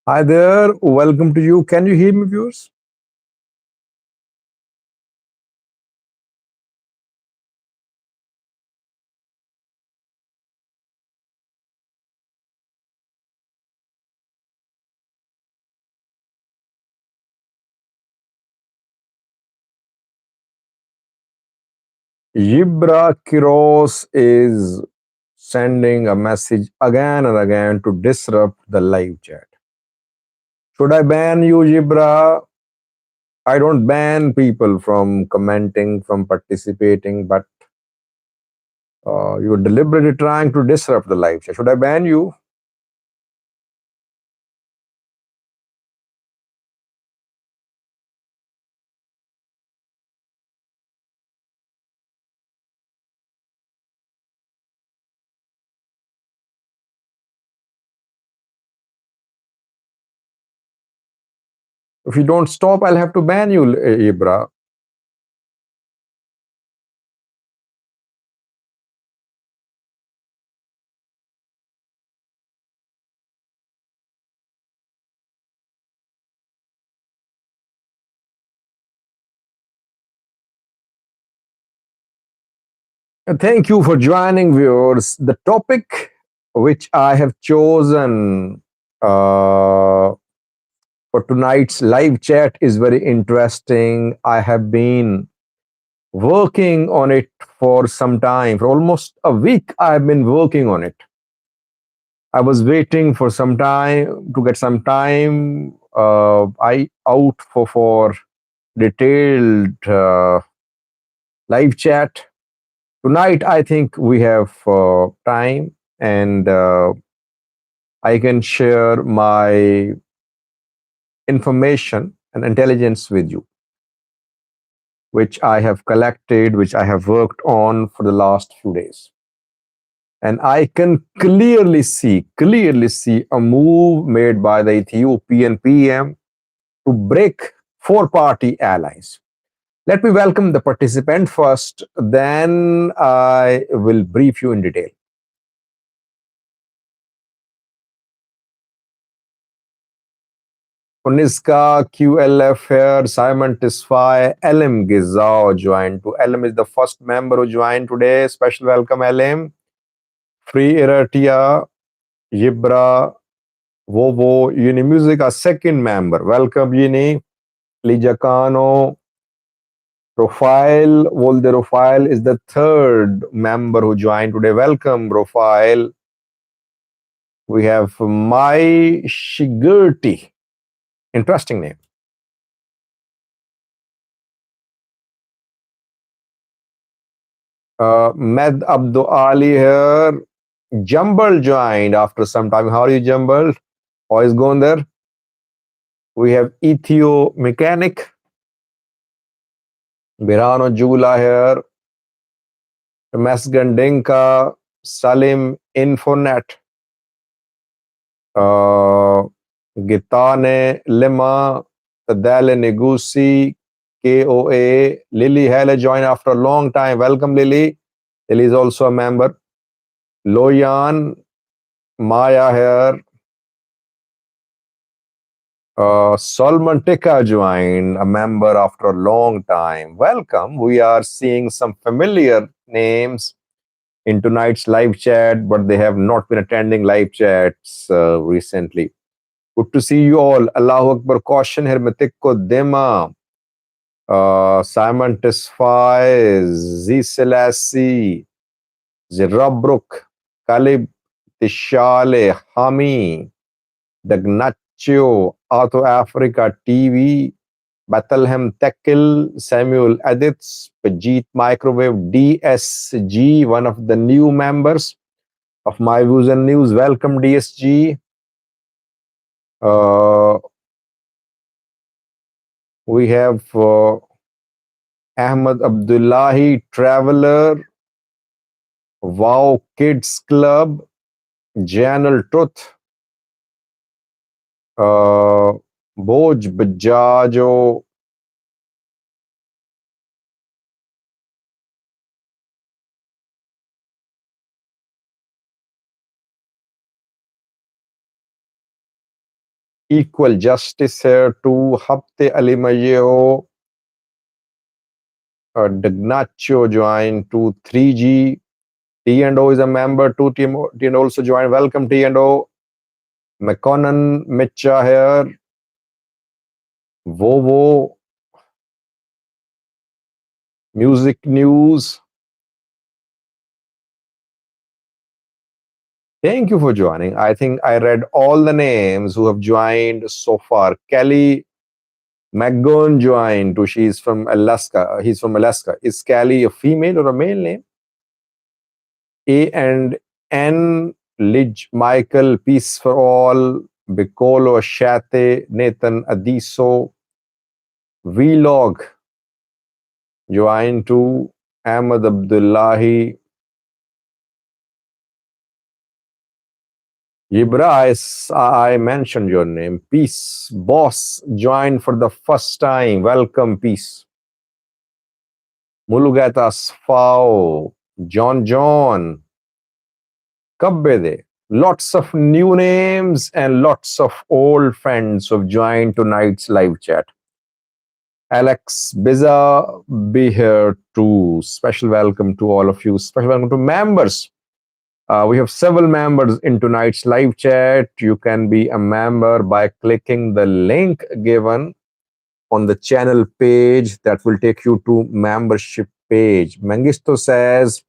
Hi there, welcome to you. Can you hear me, viewers? Yibra Kiros is sending a message again and again to disrupt the live chat. Should I ban you, Yibra? I don't ban people from commenting, from participating, but you're deliberately trying to disrupt the live chat. Should I ban you? If you don't stop, I'll have to ban you, Yibra. Thank you for joining, viewers. The topic which I have chosen for tonight's live chat is very interesting. I have been working on it for some time. For almost a week, I have been working on it. I was waiting for some time to get some time. I out for detailed live chat. Tonight, I think we have time, and I can share my information and intelligence with you, which I have collected, which I have worked on for the last few days. And I can clearly see a move made by the Ethiopian PM to break four-party allies. Let me welcome the participant first, then I will brief you in detail. Uniska, QLF here, Simon Tisfai, LM Gizao joined. To LM is the first member who joined today. Special welcome, LM. Free Eritrea, Yibra, Vovo, Uni Music, a second member. Welcome, Uni. Lijakano, Profile, Volde Profile is the third member who joined today. Welcome, Profile. We have Mai Shigurti. Interesting name. Med Abdo Ali here. Jumble joined after some time. How are you, Jumble? How is going there? We have Ethio Mechanic. Birano Jula here. Mesgandinka. Salim Infonet. Gitane Lima. Tadale Negusi. KOA. Lily Hele joined after a long time. Welcome, Lily. Lily is also a member. Loyan. Maya here. Solomon Tika joined, a member after a long time. Welcome. We are seeing some familiar names in tonight's live chat, but they have not been attending live chats recently. Good to see you all. Allahu Akbar. Caution here. Matikko Dema. Simon Tesfaye. Z Selassie. Zirabruk. Kalib Tishale. Hami. Dagnaccio. Auto Africa TV. Bethlehem Tekil, Samuel Edits, Pajit Microwave, DSG, one of the new members of My Views and News. Welcome, DSG. Uh, we have Ahmed Abdullahi, Traveler, Wow Kids Club, Janal Truth, Boj Bajajo, equal justice here. To Hapte Ali Mayo, Dagnacho joined. To 3G, T and O is a member. T and O also joined. Welcome T and O. McConnell Mitcha here. Vovo, Music News. Thank you for joining. I think I read all the names who have joined so far. Kelly McGowan joined. She's from Alaska. He's from Alaska. Is Kelly a female or a male name? A and N, Lidge Michael, Peace for All, Bicolo Shate, Nathan Adiso, Vlog joined to Ahmad Abdullahi. Ibra, I mentioned your name. Peace. Boss joined for the first time. Welcome, Peace. Mulugatas Fao. John. Kabbede. Lots of new names and lots of old friends who have joined tonight's live chat. Alex Biza, be here too. Special welcome to all of you. Special welcome to members. We have several members in tonight's live chat. You can be a member by clicking the link given on the channel page that will take you to membership page. Mengisto says,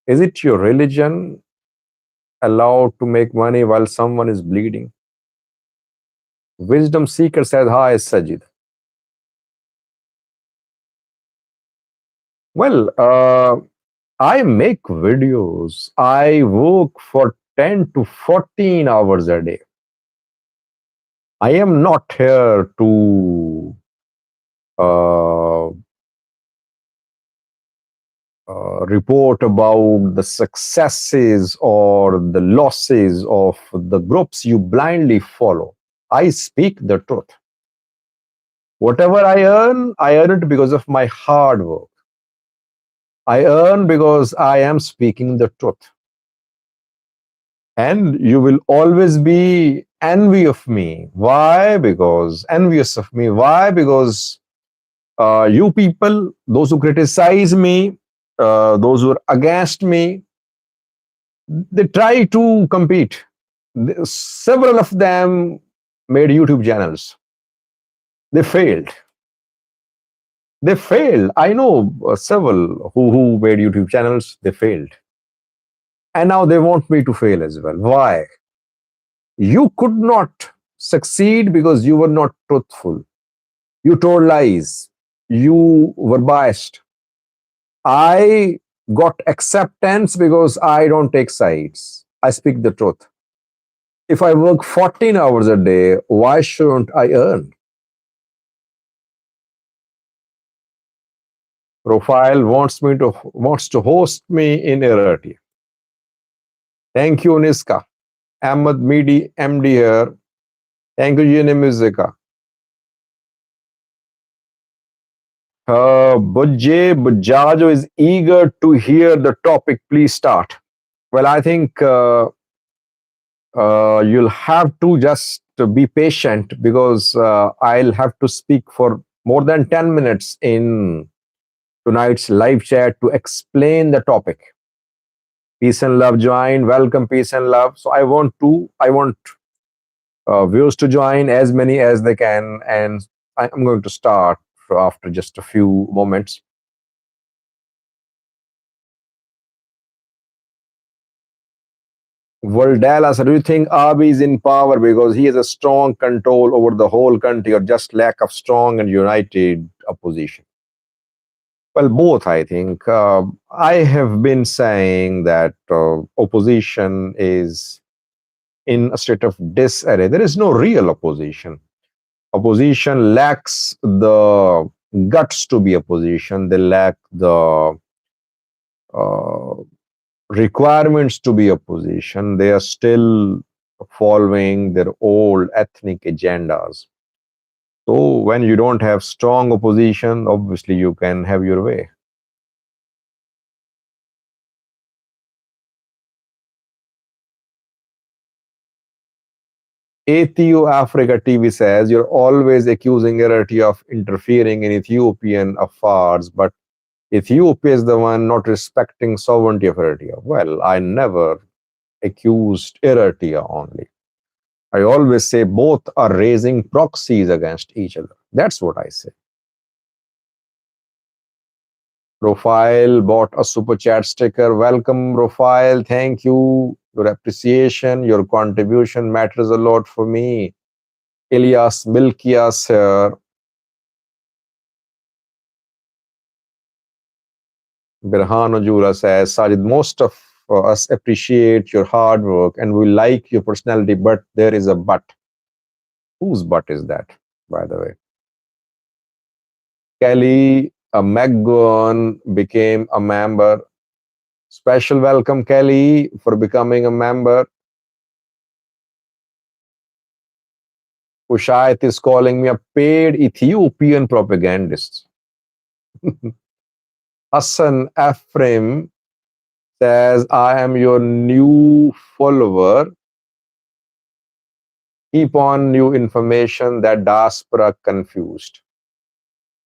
is it your religion allowed to make money while someone is bleeding? Wisdom Seeker says, hi, Sajid. Well, I make videos. I work for 10 to 14 hours a day. I am not here to uh, report about the successes or the losses of the groups you blindly follow. I speak the truth. Whatever I earn it because of my hard work. I earn because I am speaking the truth. And you will always be envy of me. Why? Because envious of me. Why? Because you people, those who criticize me, those who are against me, they try to compete. Several of them made YouTube channels. They failed. They failed. I know several who made YouTube channels. They failed. And now they want me to fail as well. Why? You could not succeed because you were not truthful. You told lies. You were biased. I got acceptance because I don't take sides. I speak the truth. If I work 14 hours a day, why shouldn't I earn? Profile wants to host me in Eritrea. Thank you, Niska. Ahmed Midi MD here. Thank you, Yene Musica. Bujajo is eager to hear the topic. Please start. Well, I think you'll have to just be patient because I'll have to speak for more than 10 minutes in tonight's live chat to explain the topic. Peace and love join. Welcome, peace and love. So I want viewers to join as many as they can, and I'm going to start after just a few moments. Valdala, so do you think Abiy is in power because he has a strong control over the whole country, or just lack of strong and united opposition? Well, both, I think. I have been saying that opposition is in a state of disarray. There is no real opposition. Opposition lacks the guts to be opposition. They lack the uh, requirements to be opposition. They are still following their old ethnic agendas. So when you don't have strong opposition, obviously you can have your way. Ethio Africa TV says you're always accusing Eritrea of interfering in Ethiopian affairs, but Ethiopia is the one not respecting sovereignty of Eritrea. Well, I never accused Eritrea only. I always say both are raising proxies against each other. That's what I say. Profile bought a super chat sticker. Welcome, Profile. Thank you. Your appreciation, your contribution matters a lot for me. Ilyas Milkias here. Birhan Ojula says, Sajid, most of us appreciate your hard work and we like your personality, but there is a but. Whose but is that, by the way? Kelly McGowan became a member. Special welcome, Kelly, for becoming a member. Ushayat is calling me a paid Ethiopian propagandist. Hassan Ephraim says, I am your new follower. Keep on new information that diaspora confused.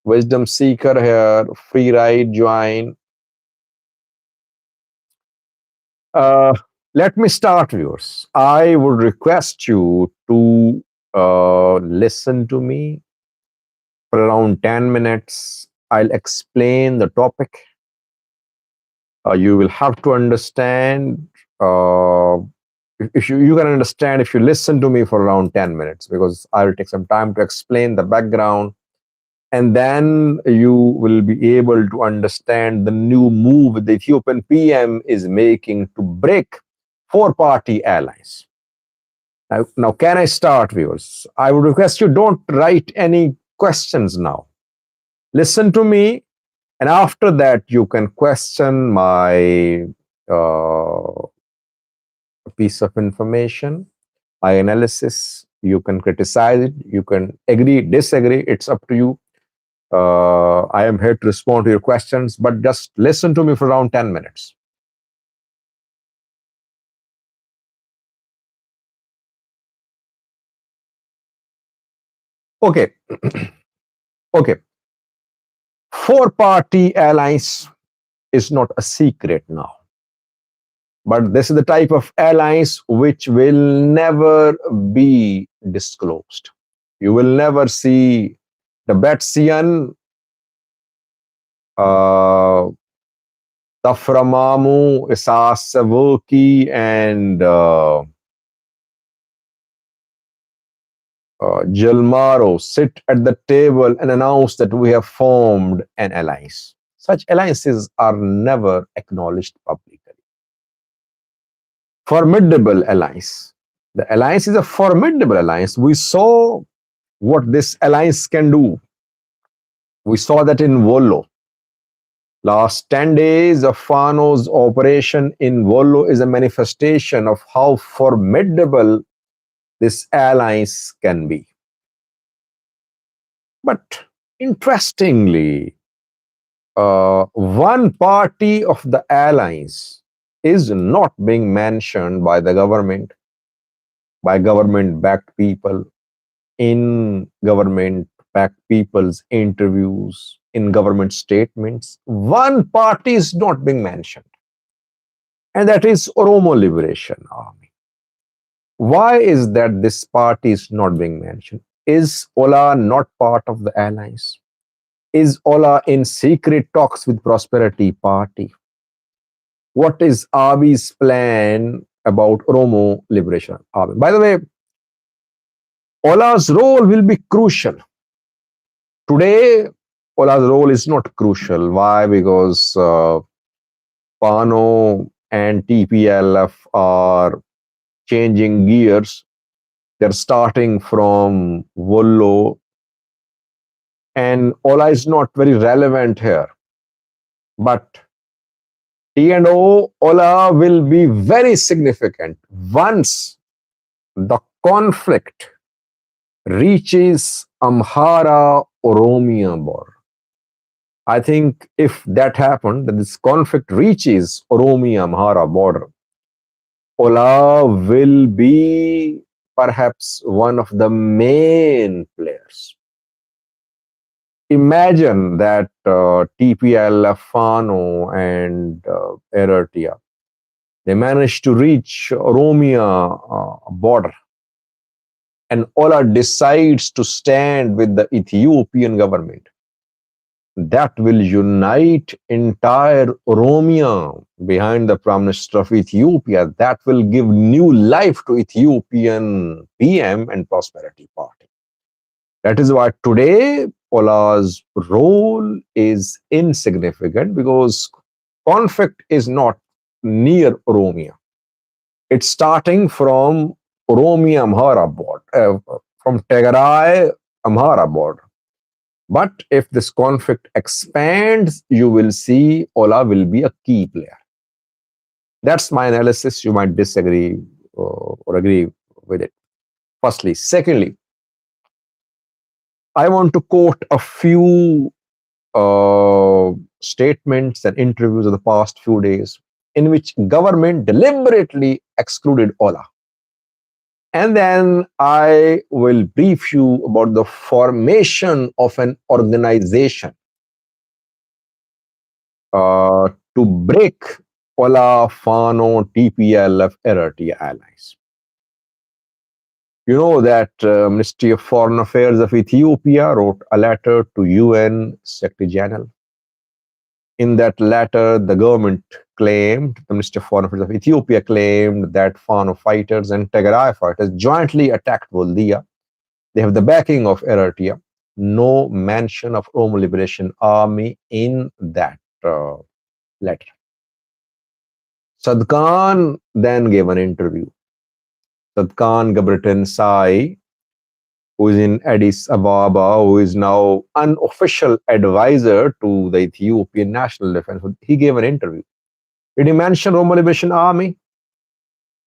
Wisdom seeker here, free ride, join. Uh, Let me start, viewers. I would request you to listen to me for around 10 minutes. I'll explain the topic. You will have to understand. If you can understand if you listen to me for around 10 minutes, because I will take some time to explain the background, and then you will be able to understand the new move the Ethiopian PM is making to break four-party alliance. Now, can I start, viewers? I would request you don't write any questions now. Listen to me, and after that, you can question my piece of information, my analysis. You can criticize it, you can agree, disagree. It's up to you. I am here to respond to your questions, but just listen to me for around 10 minutes. Okay. Okay. Four-party alliance is not a secret now. But this is the type of alliance which will never be disclosed. You will never see the Betsian, Taframamu, Isas Savuki, and Gilmaro sit at the table and announce that we have formed an alliance. Such alliances are never acknowledged publicly. Formidable alliance. The alliance is a formidable alliance. We saw what this alliance can do. We saw that in Wollo. Last 10 days of Fano's operation in Wollo is a manifestation of how formidable this alliance can be. But interestingly, one party of the alliance is not being mentioned by the government, by government-backed people, in government-backed people's interviews, in government statements. One party is not being mentioned, and that is Oromo Liberation Army. Why is that this party is not being mentioned? Is OLA not part of the alliance? Is OLA in secret talks with Prosperity Party? What is Abi's plan about Oromo Liberation Army? By the way, OLA's role will be crucial. Today, OLA's role is not crucial. Why? Because Fano and TPLF are changing gears. They're starting from Wollo, and OLA is not very relevant here. But T&O OLA will be very significant once the conflict reaches Amhara Oromia border. I think if that happened, that this conflict reaches Oromia Amhara border, OLA will be perhaps one of the main players. Imagine that TPLF, Fano, and Eritrea, they managed to reach Oromia border, and OLA decides to stand with the Ethiopian government. That will unite entire Oromia behind the Prime Minister of Ethiopia. That will give new life to Ethiopian PM and Prosperity Party. That is why today OLA's role is insignificant, because conflict is not near Oromia. It's starting from Oromia Amhara border, from Tigray Amhara border. But if this conflict expands, you will see OLA will be a key player. That's my analysis. You might disagree or agree with it. Firstly. Secondly, I want to quote a few statements and interviews of the past few days in which government deliberately excluded OLA. And then I will brief you about the formation of an organization to break OLA, Fano, TPLF Eritrea allies. You know that Ministry of Foreign Affairs of Ethiopia wrote a letter to UN Secretary General. In that letter, the government claimed, the Ministry of Foreign Affairs of Ethiopia claimed that Fano fighters and Tigray fighters jointly attacked Voldia. They have the backing of Eritrea. No mention of Oromo Liberation Army in that letter. Sadkan then gave an interview. Sadkan Gabritin Sai, who is in Addis Ababa, who is now unofficial advisor to the Ethiopian National Defense, he gave an interview. Did he mention Oromo Liberation Army?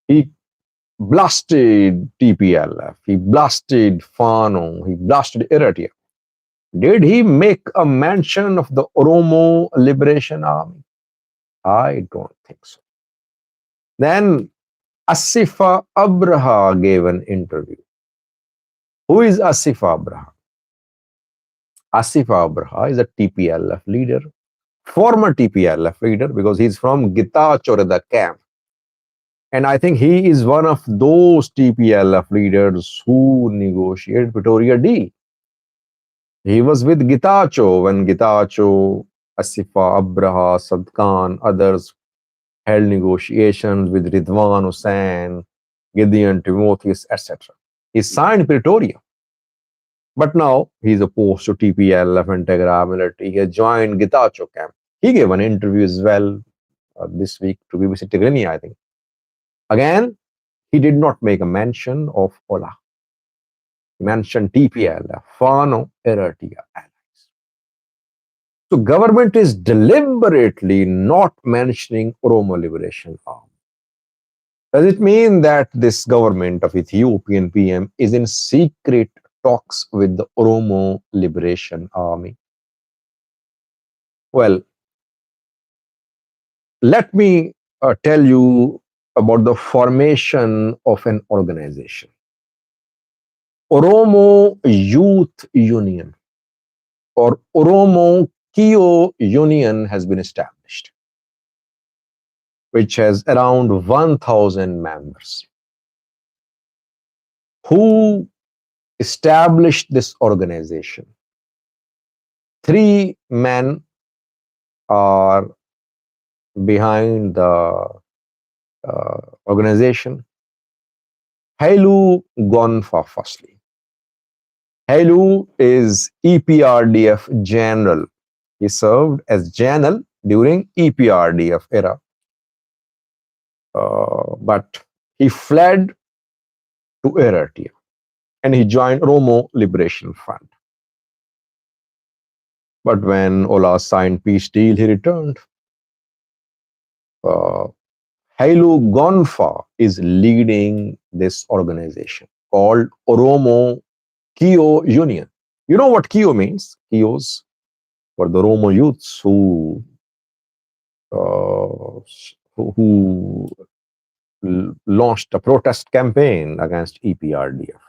He blasted TPLF, he blasted Fano, he blasted Eritrea. Did he make a mention of the Oromo Liberation Army? I don't think so. Then Asifa Abraha gave an interview. Who is Asifa Abraha? Asifa Abraha is a TPLF leader, former TPLF leader, because he's from Gitachorada camp. And I think he is one of those TPLF leaders who negotiated Pretoria deal. He was with Gitacho when Gitacho, Asifa Abraha, Sadkan, others held negotiations with Ridwan Hussein, Gideon Timotheus, etc. He signed Pretoria. But now he's opposed to TPLF and Tigray military. He has joined Gitacho camp. He gave an interview as well this week to BBC Tigrinya, I think. Again, he did not make a mention of OLA. He mentioned TPLF, Fano, Eritrea allies. So government is deliberately not mentioning Oromo Liberation Army. Does it mean that this government of Ethiopian PM is in secret talks with the Oromo Liberation Army? Well, let me tell you about the formation of an organization. Oromo Youth Union or Oromo Kio Union has been established, which has around 1,000 members. Who established this organization? Three men are behind the organization. Hailu Gonfa, firstly. Hailu is EPRDF general. He served as general during EPRDF era. But he fled to Eritrea and he joined Oromo Liberation Front. But when OLA signed peace deal, he returned. Hailu Gonfa is leading this organization called Oromo Kio Union. You know what Kio means? Kios were the Oromo youths who launched a protest campaign against EPRDF.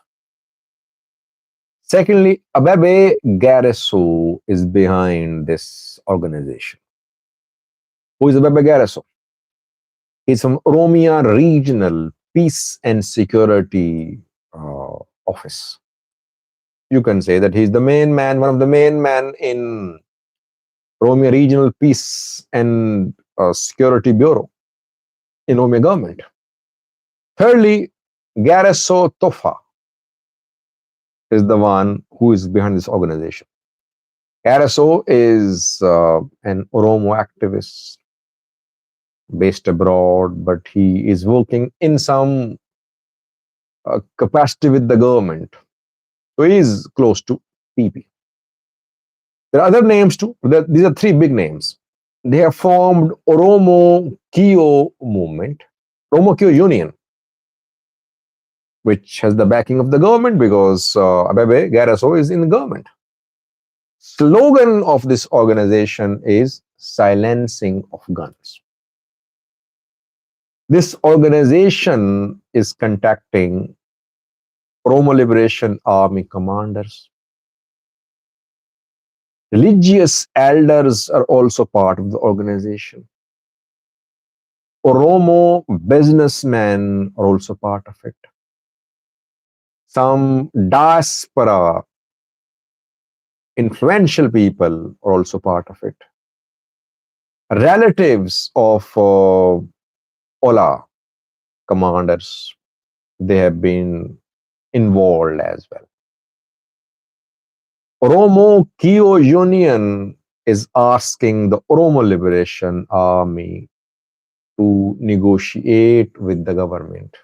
Secondly, Abebe Gareso is behind this organization. Who is Abebe Gareso? He's from Oromia Regional Peace and Security Office. You can say that he's the main man, one of the main men in Oromia Regional Peace and Security Bureau in Oromia government. Thirdly, Gareso Tofa is the one who is behind this organization. Gareso is an Oromo activist based abroad, but he is working in some capacity with the government. So he is close to PP. There are other names too. These are three big names. They have formed Oromo Kyo movement, Oromo Kyo Union, which has the backing of the government because Abebe Gareso is in the government. Slogan of this organization is silencing of guns. This organization is contacting Oromo Liberation Army commanders. Religious elders are also part of the organization. Oromo businessmen are also part of it. Some diaspora influential people are also part of it. Relatives of OLA commanders, they have been involved as well. Oromo Kyo Union is asking the Oromo Liberation Army to negotiate with the government,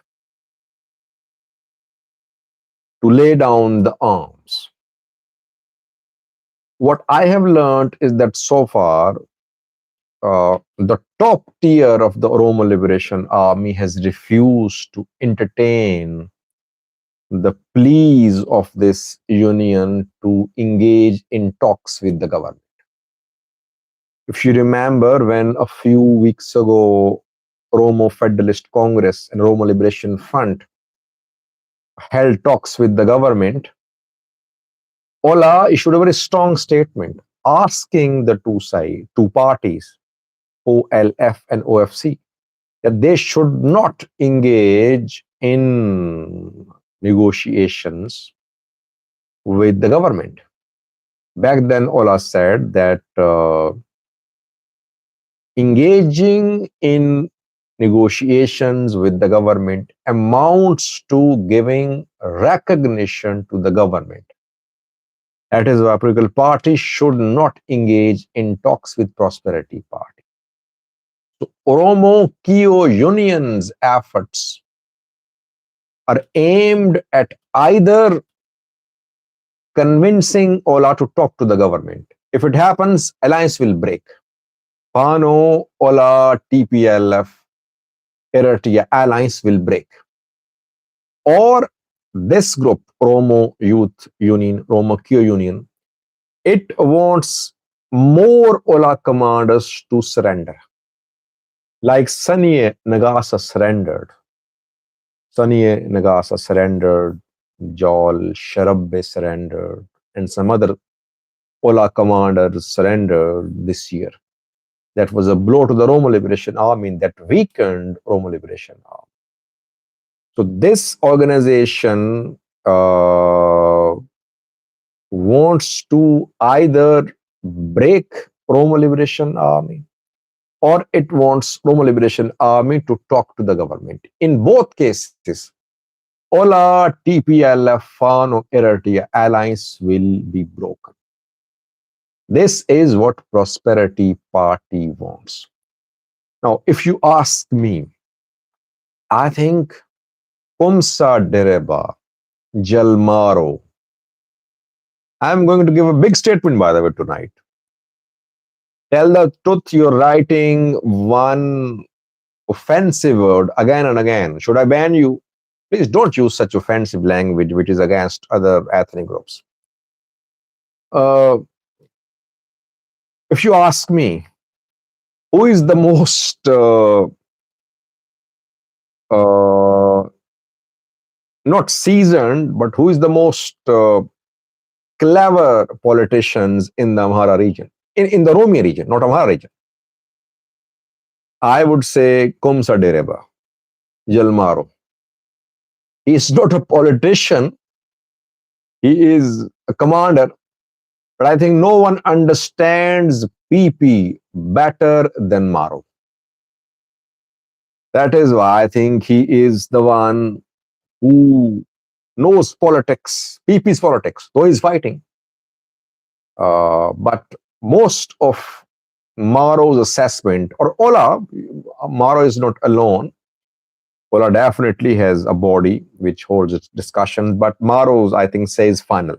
to lay down the arms. What I have learned is that so far, the top tier of the Oromo Liberation Army has refused to entertain the pleas of this union to engage in talks with the government. If you remember, when a few weeks ago, Oromo Federalist Congress and Oromo Liberation Front held talks with the government, OLA issued a very strong statement asking the two parties, OLF and OFC, that they should not engage in negotiations with the government. Back then, OLA said that engaging in negotiations with the government amounts to giving recognition to the government. That is why political parties should not engage in talks with Prosperity Party. So Oromo Kyo Union's efforts are aimed at either convincing OLA to talk to the government. If it happens, alliance will break. Fano, OLA, TPLF, Eritrea alliance will break. Or this group, Oromo Youth Union, Oromo Kyo Union, it wants more OLA commanders to surrender. Like Saniye Nagasa surrendered. Saniye Nagasa surrendered, Jol Sharabbe surrendered, and some other OLA commanders surrendered this year. That was a blow to the Oromo Liberation Army that weakened Oromo Liberation Army. So this organization wants to either break Oromo Liberation Army or it wants Oromo Liberation Army to talk to the government. In both cases, OLA, TPLF, Fano, Eritrea alliance will be broken. This is what Prosperity Party wants. Now, if you ask me, I think Kumsa Dereba, Jalmaro, I'm going to give a big statement, by the way, tonight. Tell the truth, you're writing one offensive word again and again. Should I ban you? Please don't use such offensive language which is against other ethnic groups. If you ask me, who is the most uh, not seasoned, but who is the most clever politicians in the Amhara region, in the Oromia region, not Amhara region. I would say Kumsa Dereba, Jalmaro. He is not a politician, he is a commander, but I think no one understands PP better than Maro. That is why I think he is the one who knows politics, PP's politics, though he's fighting. But most of Maro's assessment, or Ola, Maro is not alone. Ola definitely has a body which holds its discussion, but Maro's, I think, says final.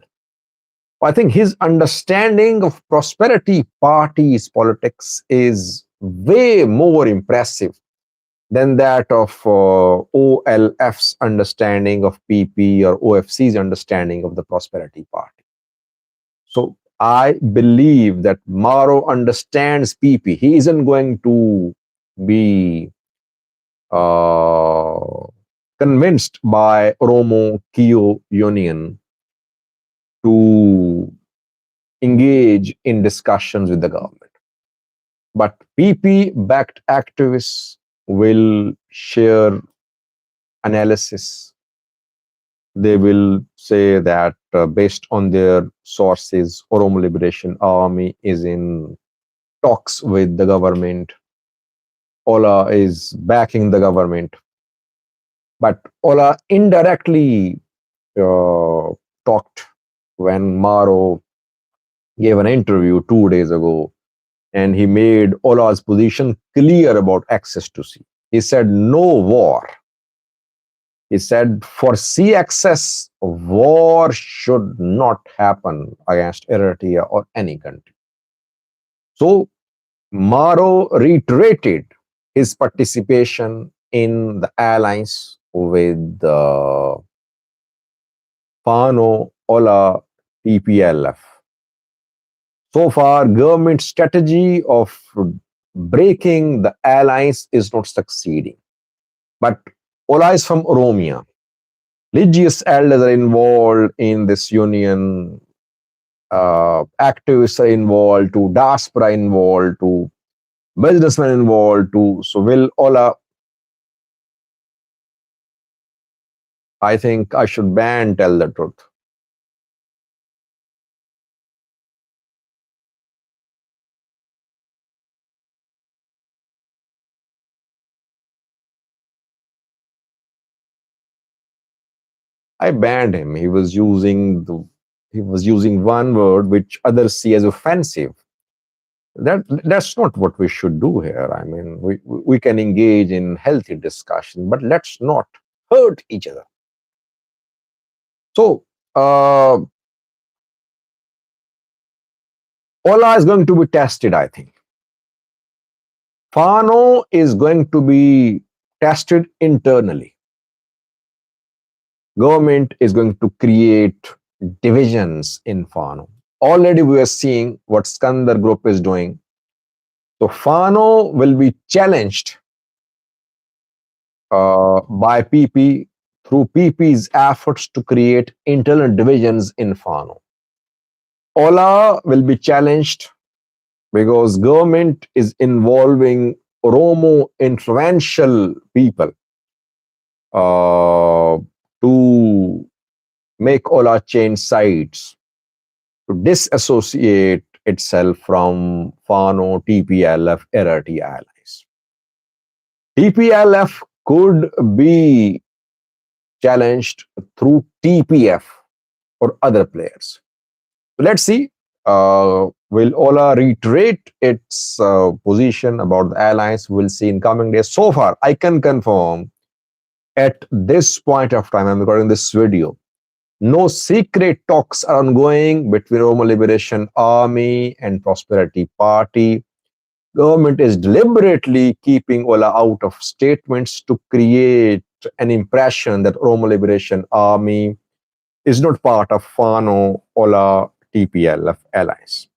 I think his understanding of prosperity parties politics is way more impressive than that of OLF's understanding of PP or OFC's understanding of the prosperity party. So I believe that Maro understands PP. He isn't going to be uh, convinced by Oromo Kio Union to engage in discussions with the government. But PP backed activists will share analysis. They will say that based on their sources, Oromo Liberation Army is in talks with the government. Ola is backing the government. But Ola indirectly talked when Maro gave an interview 2 days ago, and he made Ola's position clear about access to sea. He said, no war. He said, for sea access, war should not happen against Eritrea or any country. So Maro reiterated his participation in the alliance with the Fano Ola TPLF. So far, government strategy of breaking the alliance is not succeeding. But Ola is from Oromia. Religious elders are involved in this union. Activists are involved, to diaspora involved, to businessmen involved, to so will Ola. I think I should ban tell the truth. I banned him. He was using one word which others see as offensive. That's not what we should do here. I mean, we can engage in healthy discussion, but let's not hurt each other. So Ola is going to be tested, I think. Fano is going to be tested internally. Government is going to create divisions in Fano. Already we are seeing what Skandar Group is doing. So Fano will be challenged by PP through PP's efforts to create internal divisions in Fano. Ola will be challenged because government is involving Oromo influential people to make Ola change sides, to disassociate itself from Fano TPLF Eritrea allies. TPLF could be challenged through TPF or other players. So let's see. Will Ola reiterate its position about the alliance? We'll see in coming days. So far, I can confirm at this point of time, I'm recording this video, no secret talks are ongoing between Oromo Liberation Army and Prosperity Party. Government is deliberately keeping Ola out of statements to create an impression that Oromo Liberation Army is not part of Fano Ola TPLF alliance.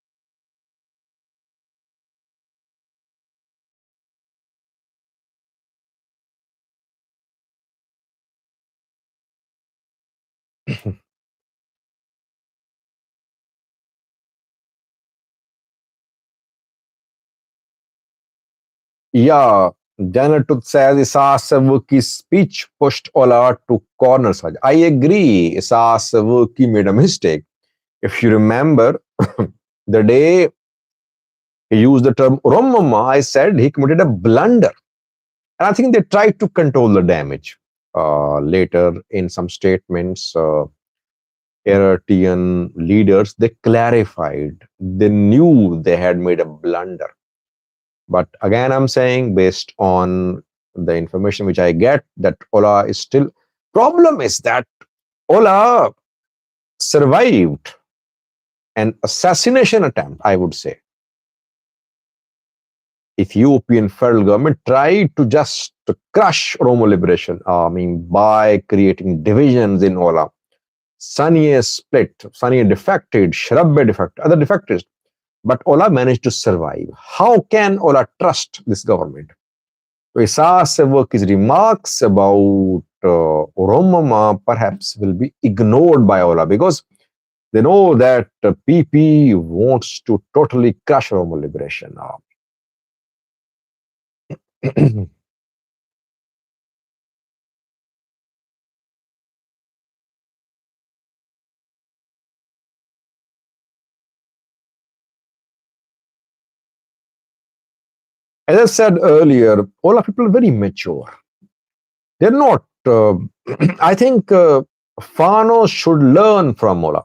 Yeah, Janatut says Isas Savuki's speech pushed Ola to corner Saj. I agree. Isas Savuki made a mistake. If you remember, the day he used the term Romama, I said he committed a blunder. And I think they tried to control the damage. Later, in some statements, Eritrean leaders, they clarified. They knew they had made a blunder. But again, I'm saying based on the information which I get, that Ola is still. Problem is that Ola survived an assassination attempt, I would say. Ethiopian federal government tried to just crush Oromo liberation, by creating divisions in Ola. Saniye split, Saniye defected, Shrabbe defected, other defectors. But Ola managed to survive. How can Ola trust this government? So Isa Sevak's remarks about Oromama perhaps will be ignored by Ola because they know that PP wants to totally crush Oromo liberation. As I said earlier, Ola people are very mature. They're not. I think Fano should learn from Ola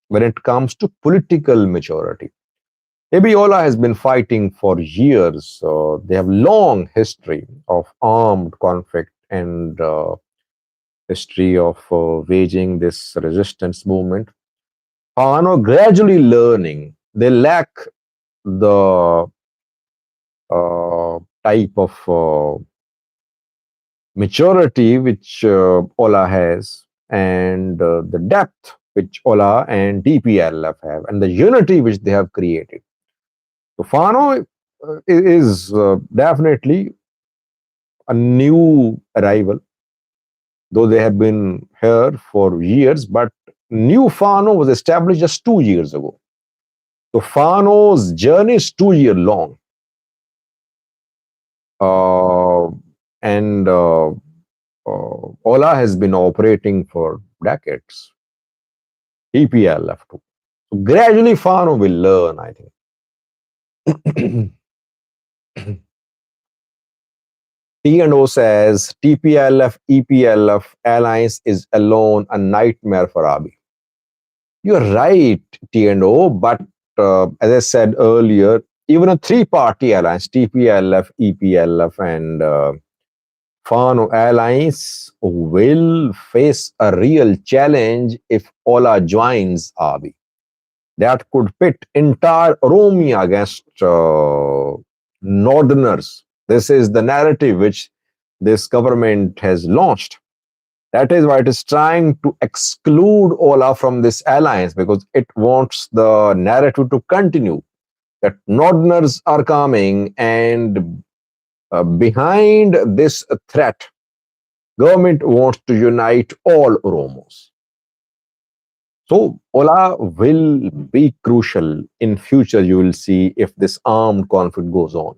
when it comes to political maturity. Maybe Ola has been fighting for years. They have long history of armed conflict and history of waging this resistance movement. Fano gradually learning. They lack the type of maturity which Ola has, and the depth which Ola and TPLF have, and the unity which they have created. So Fano is definitely a new arrival, though they have been here for years, but new Fano was established just 2 years ago. So Fano's journey is 2 year long. Uh, and Ola has been operating for decades. TPLF too. So gradually, Fano will learn, I think. T&O says TPLF EPLF alliance is alone a nightmare for Abiy. You're right, T&O, but as I said earlier, even a three-party alliance, TPLF, EPLF, and Fano alliance will face a real challenge if Ola joins Abiy. That could pit entire Oromia against Northerners. This is the narrative which this government has launched. That is why it is trying to exclude Ola from this alliance, because it wants the narrative to continue that Northerners are coming, and behind this threat, government wants to unite all Oromos. So Ola will be crucial in future. You will see if this armed conflict goes on.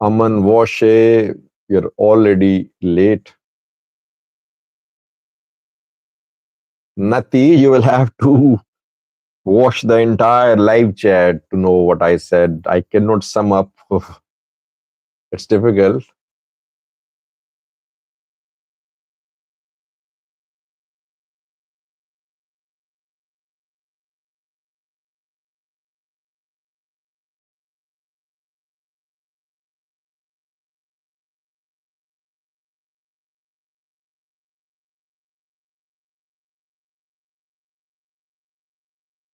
Aman Washe, you're already late. Nati, you will have to watch the entire live chat to know what I said. I cannot sum up. It's difficult.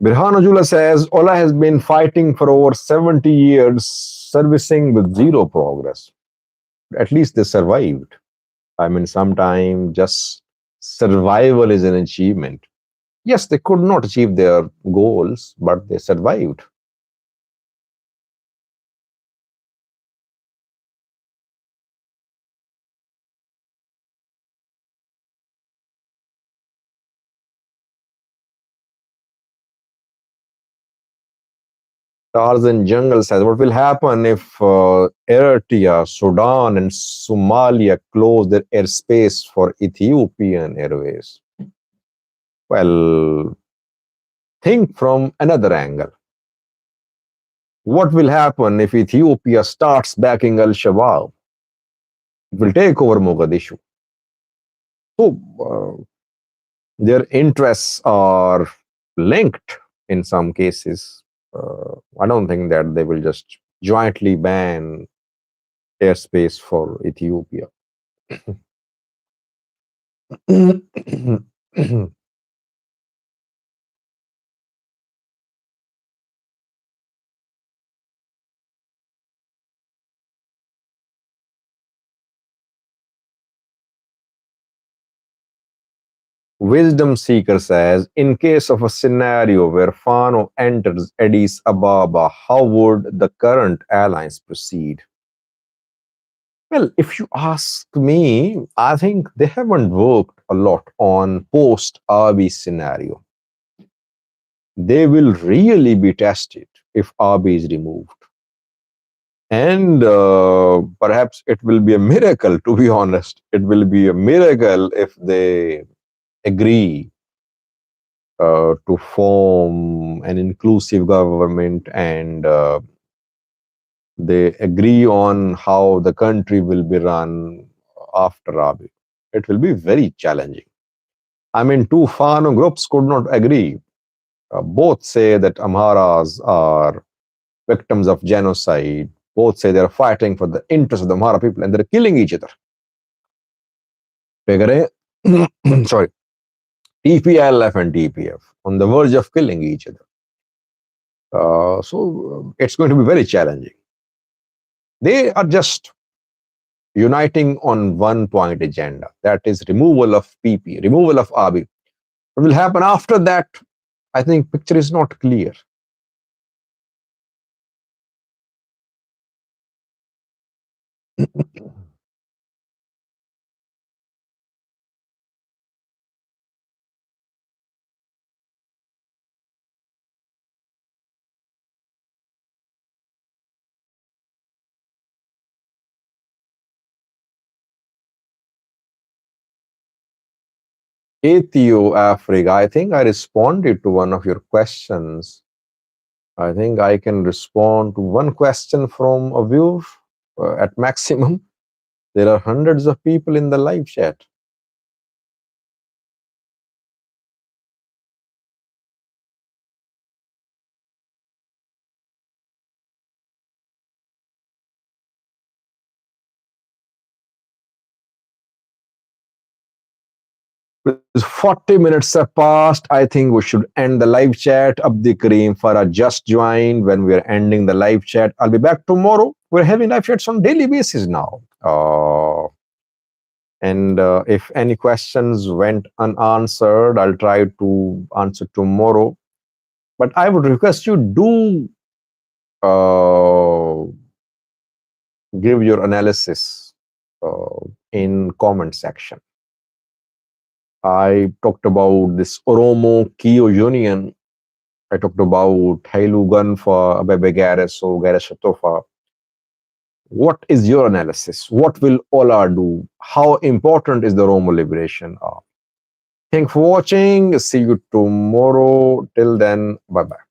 Birhan Ajula says Ola has been fighting for over 70 years, servicing with zero progress. At least they survived. I mean, sometimes just survival is an achievement. Yes, they could not achieve their goals, but they survived. Tarzan Jungle says, what will happen if Eritrea, Sudan, and Somalia close their airspace for Ethiopian Airways? Well, think from another angle. What will happen if Ethiopia starts backing Al Shabaab? It will take over Mogadishu. So, their interests are linked in some cases. I don't think that they will just jointly ban airspace for Ethiopia. Wisdom Seeker says, in case of a scenario where Fano enters Addis Ababa, how would the current alliance proceed? Well, if you ask me, I think they haven't worked a lot on post-Abiy scenario. They will really be tested if Abiy is removed. And perhaps it will be a miracle, to be honest. It will be a miracle if they agree to form an inclusive government and they agree on how the country will be run after Abiy. It will be very challenging. I mean, two Fano groups could not agree. Both say that Amharas are victims of genocide. Both say they're fighting for the interests of the Amhara people and they're killing each other. Sorry, TPLF and TPF on the verge of killing each other. So it's going to be very challenging. They are just uniting on one point agenda, that is removal of PP, removal of Abiy. What will happen after that? I think picture is not clear. Ethio Africa, I think I responded to one of your questions. I think I can respond to one question from a viewer at maximum. There are hundreds of people in the live chat. With 40 minutes have passed. I think we should end the live chat. Abdi Kareem Farah just joined when we are ending the live chat. I'll be back tomorrow. We're having live chats on daily basis now. And if any questions went unanswered, I'll try to answer tomorrow. But I would request you do give your analysis in comment section. I talked about this Oromo Kio Union. I talked about Hailu Gunfa, Abebe Gareso, Gareshatofa. What is your analysis? What will OLA do? How important is the Oromo liberation? Thanks for watching. See you tomorrow. Till then, bye bye.